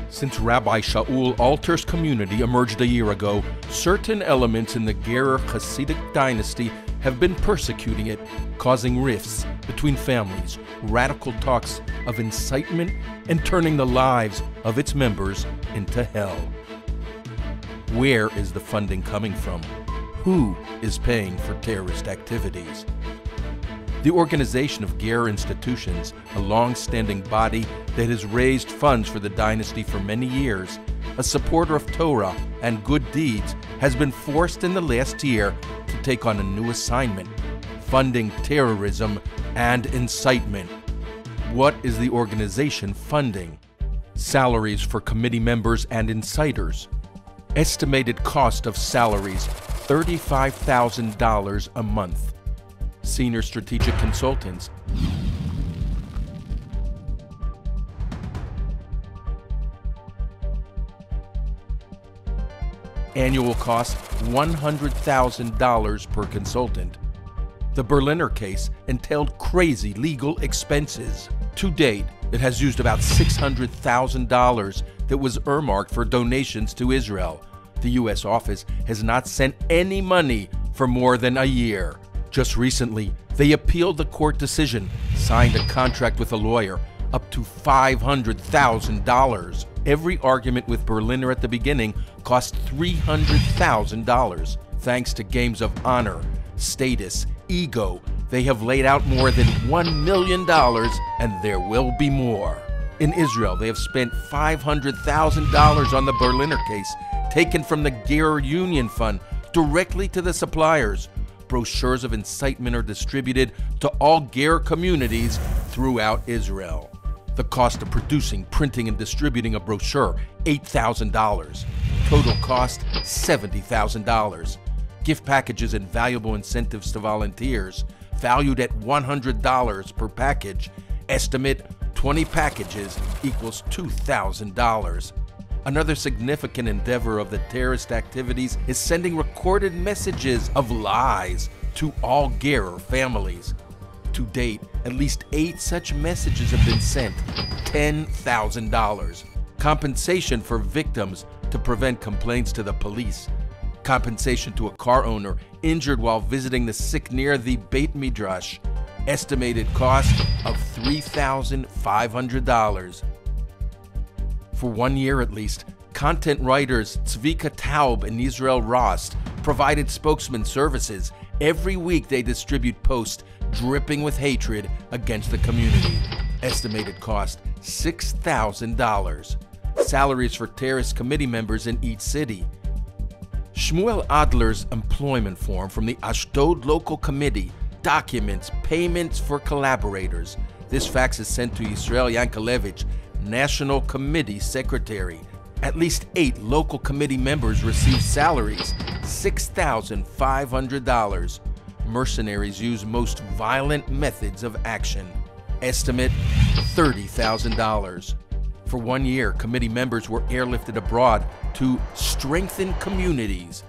Since Rabbi Shaul Alter's community emerged a year ago, certain elements in the Gore Hasidic dynasty have been persecuting it, causing rifts between families, radical talks of incitement, and turning the lives of its members into hell. Where is the funding coming from? Who is paying for terrorist activities? The organization of Gore institutions, a long-standing body that has raised funds for the dynasty for many years, a supporter of Torah and good deeds, has been forced in the last year to take on a new assignment: funding terrorism and incitement. What is the organization funding? Salaries for committee members and inciters. Estimated cost of salaries, $35,000 a month. Senior strategic consultants. Annual cost, $100,000 per consultant. The Berliner case entailed crazy legal expenses. To date, it has used about $600,000 that was earmarked for donations to Israel. The U.S. office has not sent any money for more than a year. Just recently, they appealed the court decision, signed a contract with a lawyer, up to $500,000. Every argument with Berliner at the beginning cost $300,000. Thanks to games of honor, status, ego, they have laid out more than $1 million, and there will be more. In Israel, they have spent $500,000 on the Berliner case, taken from the Gore Union Fund directly to the suppliers. Brochures of incitement are distributed to all Gore communities throughout Israel. The cost of producing, printing, and distributing a brochure, $8,000. Total cost, $70,000. Gift packages and valuable incentives to volunteers, valued at $100 per package. Estimate 20 packages equals $2,000. Another significant endeavor of the terrorist activities is sending recorded messages of lies to all Gore families. To date, at least 8 such messages have been sent. $10,000. Compensation for victims to prevent complaints to the police. Compensation to a car owner injured while visiting the sick near the Beit Midrash. Estimated cost of $3,500. For 1 year at least, content writers Tzvika Taub and Israel Rost provided spokesman services. Every week they distribute posts dripping with hatred against the community. Estimated cost, $6,000. Salaries for terrorist committee members in each city. Shmuel Adler's employment form from the Ashdod local committee documents payments for collaborators. This fax is sent to Yisrael Yankelevich, National Committee Secretary. At least 8 local committee members receive salaries, $6,500. Mercenaries use most violent methods of action. Estimate, $30,000. For 1 year, committee members were airlifted abroad to strengthen communities.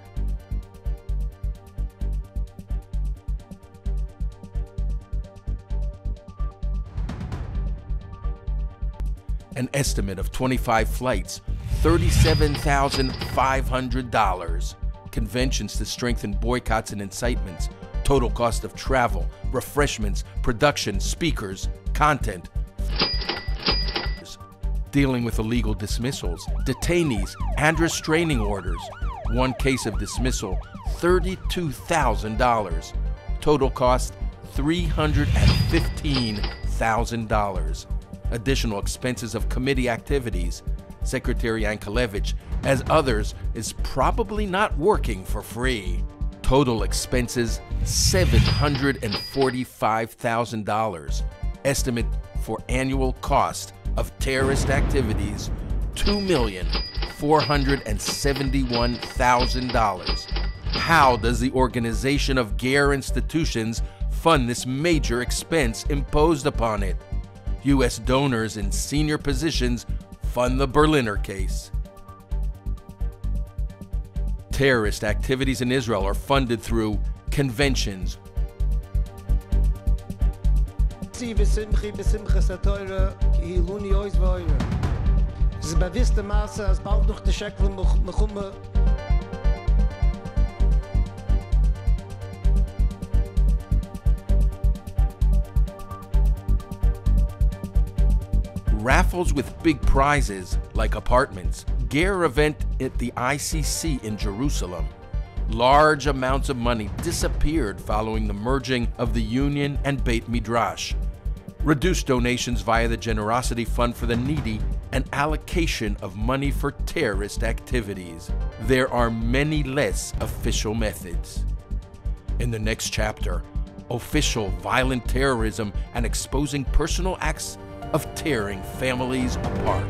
An estimate of 25 flights, $37,500. Conventions to strengthen boycotts and incitements. Total cost of travel, refreshments, production, speakers, content. Dealing with illegal dismissals, detainees, and restraining orders. 1 case of dismissal, $32,000. Total cost, $315,000. Additional expenses of committee activities. Secretary Yankelevich, as others, is probably not working for free. Total expenses, $745,000. Estimate for annual cost of terrorist activities, $2,471,000. How does the organization of Gore institutions fund this major expense imposed upon it? U.S. donors in senior positions fund the Berliner case. Terrorist activities in Israel are funded through conventions, ist bewusst der Maße, als bald durch die Schäckle mechumme. Raffles with big prizes, like apartments, Gore event at the ICC in Jerusalem. Large amounts of money disappeared following the merging of the Union and Beit Midrash. Reduced donations via the Generosity Fund for the Needy, and allocation of money for terrorist activities. There are many less official methods. In the next chapter, official violent terrorism and exposing personal acts of tearing families apart.